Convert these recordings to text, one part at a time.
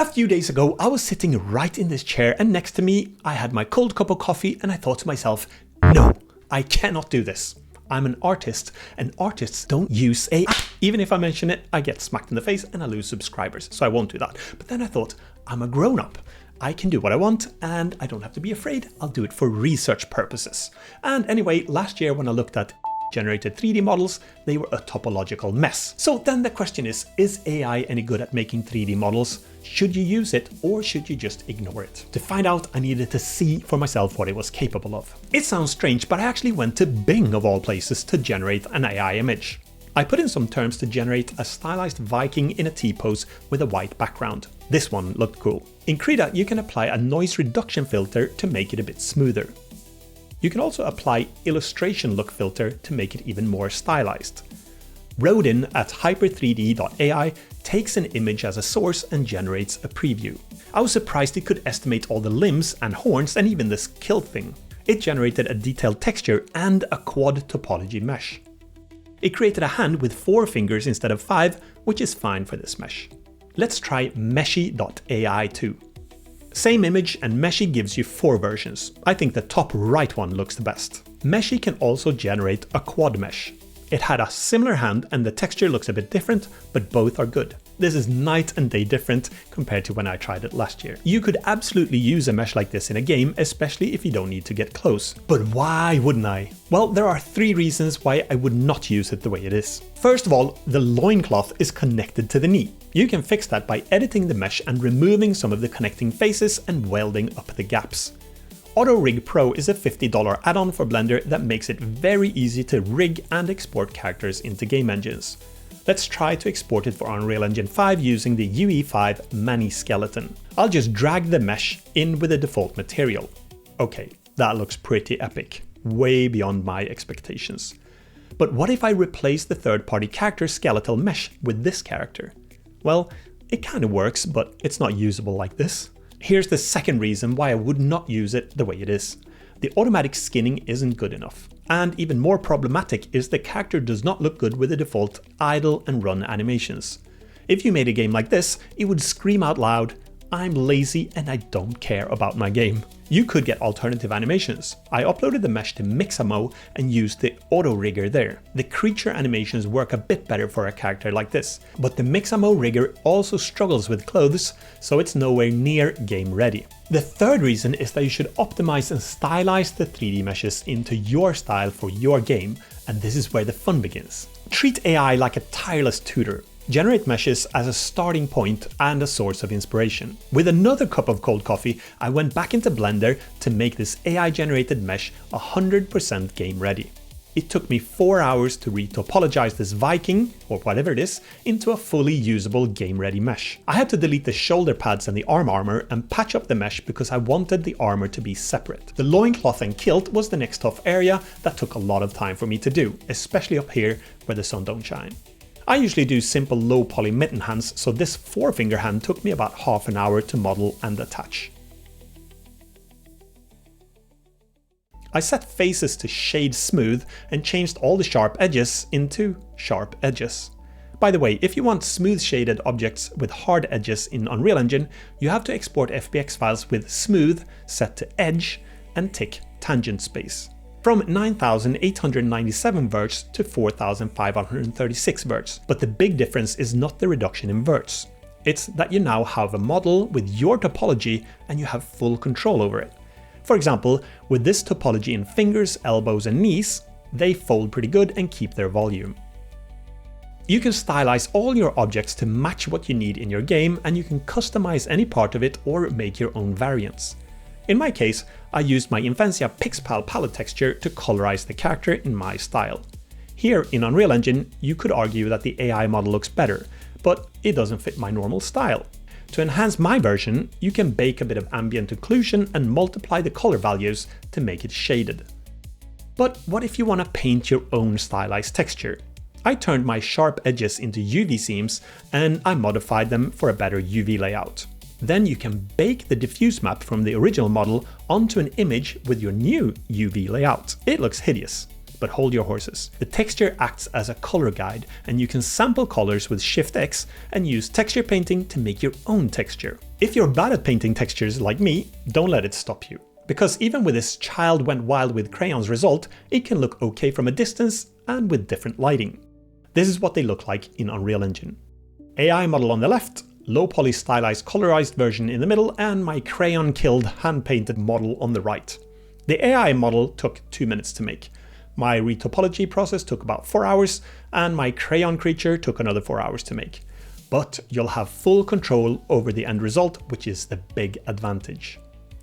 A few days ago, I was sitting right in this chair and next to me, I had my cold cup of coffee and I thought to myself, no, I cannot do this. I'm an artist and artists don't use AI. Even if I mention it, I get smacked in the face and I lose subscribers, so I won't do that. But then I thought, I'm a grown-up. I can do what I want and I don't have to be afraid. I'll do it for research purposes. And anyway, last year when I looked at generated 3D models, they were a topological mess. So then the question is AI any good at making 3D models? Should you use it or should you just ignore it? To find out, I needed to see for myself what it was capable of. It sounds strange, but I actually went to Bing of all places to generate an AI image. I put in some terms to generate a stylized Viking in a T-pose with a white background. This one looked cool. In Krita, you can apply a noise reduction filter to make it a bit smoother. You can also apply illustration look filter to make it even more stylized. Rode at hyper3d.ai takes an image as a source and generates a preview. I was surprised it could estimate all the limbs and horns and even this kilt thing. It generated a detailed texture and a quad topology mesh. It created a hand with 4 fingers instead of 5, which is fine for this mesh. Let's try Meshy.ai too. Same image and Meshy gives you 4 versions. I think the top right one looks the best. Meshy can also generate a quad mesh. It had a similar hand and the texture looks a bit different, but both are good. This is night and day different compared to when I tried it last year. You could absolutely use a mesh like this in a game, especially if you don't need to get close. But why wouldn't I? Well, there are 3 reasons why I would not use it the way it is. First of all, the loincloth is connected to the knee. You can fix that by editing the mesh and removing some of the connecting faces and welding up the gaps. Auto Rig Pro is a $50 add-on for Blender that makes it very easy to rig and export characters into game engines. Let's try to export it for Unreal Engine 5 using the UE5 Mani skeleton. I'll just drag the mesh in with the default material. Okay, that looks pretty epic, way beyond my expectations. But what if I replace the third-party character skeletal mesh with this character? Well, it kind of works, but it's not usable like this. Here's the second reason why I would not use it the way it is. The automatic skinning isn't good enough. And even more problematic is the character does not look good with the default idle and run animations. If you made a game like this, it would scream out loud, "I'm lazy and I don't care about my game." You could get alternative animations. I uploaded the mesh to Mixamo and used the auto rigger there. The creature animations work a bit better for a character like this, but the Mixamo rigger also struggles with clothes, so it's nowhere near game ready. The third reason is that you should optimize and stylize the 3D meshes into your style for your game, and this is where the fun begins. Treat AI like a tireless tutor. Generate meshes as a starting point and a source of inspiration. With another cup of cold coffee, I went back into Blender to make this AI-generated mesh 100% game ready. It took me 4 hours to retopologize this Viking, or whatever it is, into a fully usable game-ready mesh. I had to delete the shoulder pads and the arm armor and patch up the mesh because I wanted the armor to be separate. The loincloth and kilt was the next tough area that took a lot of time for me to do, especially up here where the sun don't shine. I usually do simple low poly mitten hands, so this 4-finger hand took me about half an hour to model and attach. I set faces to shade smooth and changed all the sharp edges into sharp edges. By the way, if you want smooth shaded objects with hard edges in Unreal Engine, you have to export FBX files with smooth set to edge and tick tangent space. From 9,897 verts to 4,536 verts. But the big difference is not the reduction in verts. It's that you now have a model with your topology and you have full control over it. For example, with this topology in fingers, elbows and knees, they fold pretty good and keep their volume. You can stylize all your objects to match what you need in your game, and you can customize any part of it or make your own variants. In my case, I used my Invensia Pixpal palette texture to colorize the character in my style. Here in Unreal Engine, you could argue that the AI model looks better, but it doesn't fit my normal style. To enhance my version, you can bake a bit of ambient occlusion and multiply the color values to make it shaded. But what if you want to paint your own stylized texture? I turned my sharp edges into UV seams and I modified them for a better UV layout. Then you can bake the diffuse map from the original model onto an image with your new UV layout. It looks hideous. but hold your horses. The texture acts as a color guide, and you can sample colors with Shift X and use texture painting to make your own texture. If you're bad at painting textures like me, don't let it stop you. Because even with this child went wild with crayons result, it can look okay from a distance and with different lighting. This is what they look like in Unreal Engine. AI model on the left, low poly stylized colorized version in the middle, and my crayon killed hand painted model on the right. The AI model took 2 minutes to make. My retopology process took about 4 hours, and my crayon creature took another 4 hours to make. But you'll have full control over the end result, which is the big advantage.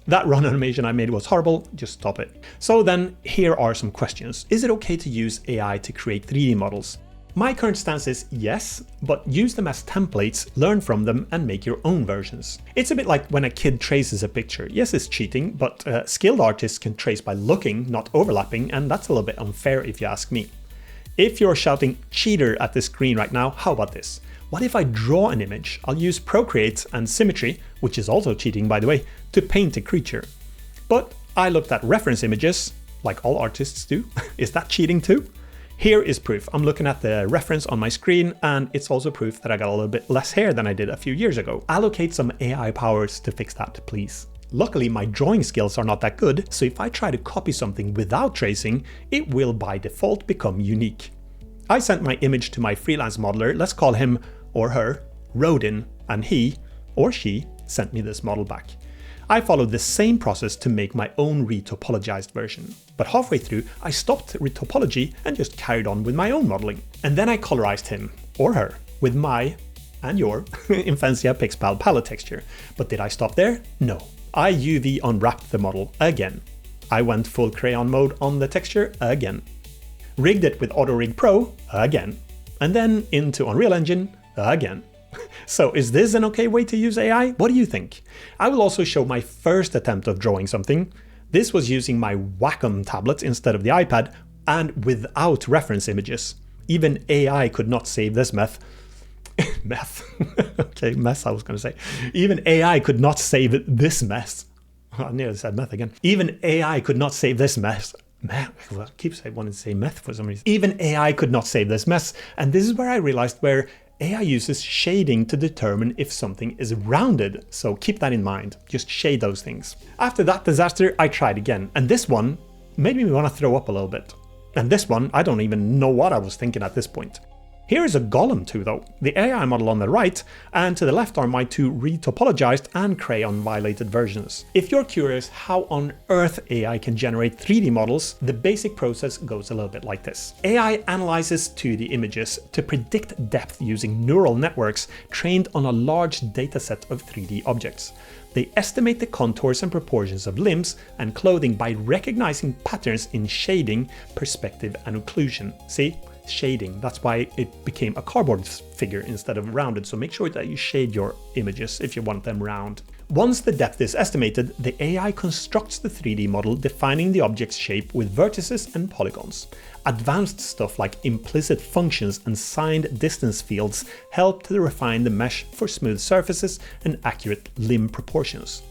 That run animation I made was horrible, just stop it. So then, here are some questions. Is it okay to use AI to create 3D models? My current stance is yes, but use them as templates, learn from them, and make your own versions. It's a bit like when a kid traces a picture. Yes, it's cheating, but skilled artists can trace by looking, not overlapping, and that's a little bit unfair if you ask me. If you're shouting cheater at the screen right now, how about this? What if I draw an image? I'll use Procreate and Symmetry, which is also cheating by the way, to paint a creature. But I looked at reference images, like all artists do. Is that cheating too? Here is proof. I'm looking at the reference on my screen, and it's also proof that I got a little bit less hair than I did a few years ago. Allocate some AI powers to fix that, please. Luckily, my drawing skills are not that good, so if I try to copy something without tracing, it will by default become unique. I sent my image to my freelance modeler, let's call him or her Rodin, and he or she sent me this model back. I followed the same process to make my own retopologized version. But halfway through, I stopped retopology and just carried on with my own modeling. And then I colorized him, or her, with my, and your, Infantia Pixpal palette texture. But did I stop there? No. I UV unwrapped the model again. I went full crayon mode on the texture again. Rigged it with Auto Rig Pro again. And then into Unreal Engine again. So is this an okay way to use AI? What do you think? I will also show my first attempt of drawing something. This was using my Wacom tablet instead of the iPad and without reference images. Even AI could not save this mess. Okay, mess I was going to say. Even AI could not save this mess. I nearly said meth again. Even AI could not save this mess. I keep wanting to say meth for some reason. Even AI could not save this mess. And this is where I realized where AI uses shading to determine if something is rounded, so keep that in mind, just shade those things. After that disaster, I tried again, and this one made me want to throw up a little bit. And this one, I don't even know what I was thinking at this point. Here is a golem too though, the AI model on the right, and to the left are my two retopologized and crayon violated versions. If you're curious how on earth AI can generate 3D models, the basic process goes a little bit like this. AI analyzes 2D images to predict depth using neural networks trained on a large dataset of 3D objects. They estimate the contours and proportions of limbs and clothing by recognizing patterns in shading, perspective, and occlusion. See? Shading. That's why it became a cardboard figure instead of rounded, so make sure that you shade your images if you want them round. Once the depth is estimated, the AI constructs the 3D model defining the object's shape with vertices and polygons. Advanced stuff like implicit functions and signed distance fields help to refine the mesh for smooth surfaces and accurate limb proportions.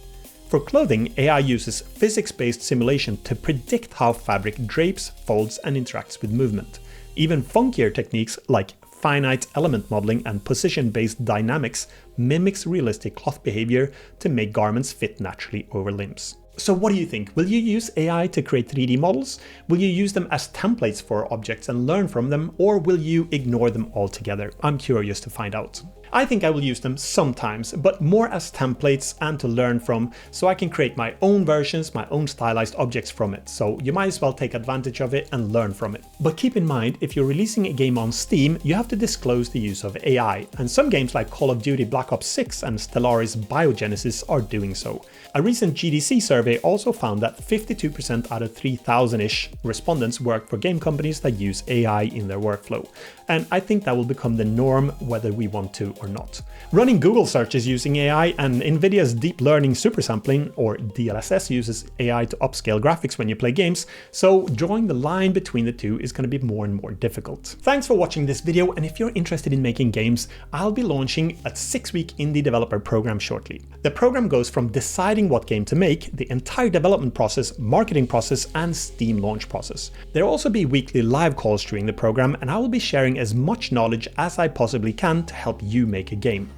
For clothing, AI uses physics-based simulation to predict how fabric drapes, folds, and interacts with movement. Even funkier techniques like finite element modeling and position-based dynamics mimics realistic cloth behavior to make garments fit naturally over limbs. So what do you think? Will you use AI to create 3D models? Will you use them as templates for objects and learn from them, or will you ignore them altogether? I'm curious to find out. I think I will use them sometimes, but more as templates and to learn from, so I can create my own versions, my own stylized objects from it. So you might as well take advantage of it and learn from it. But keep in mind, if you're releasing a game on Steam, you have to disclose the use of AI, and some games like Call of Duty Black Ops 6 and Stellaris Biogenesis are doing so. A recent GDC survey also found that 52% out of 3,000-ish respondents work for game companies that use AI in their workflow. and I think that will become the norm whether we want to or not. Running Google searches using AI and NVIDIA's deep learning supersampling, or DLSS, uses AI to upscale graphics when you play games, so drawing the line between the two is going to be more and more difficult. Thanks for watching this video, and if you're interested in making games, I'll be launching a 6-week indie developer program shortly. The program goes from deciding what game to make, the entire development process, marketing process, and Steam launch process. There will also be weekly live calls during the program, and I will be sharing as much knowledge as I possibly can to help you make a game.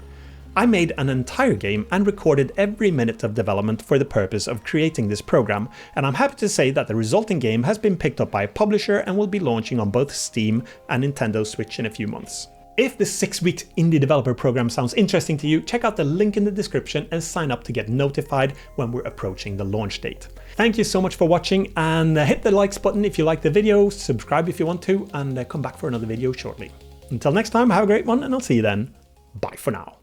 I made an entire game and recorded every minute of development for the purpose of creating this program, and I'm happy to say that the resulting game has been picked up by a publisher and will be launching on both Steam and Nintendo Switch in a few months. If this 6-week indie developer program sounds interesting to you, check out the link in the description and sign up to get notified when we're approaching the launch date. Thank you so much for watching, and hit the likes button if you like the video, subscribe if you want to, and come back for another video shortly. Until next time, have a great one, and I'll see you then. Bye for now.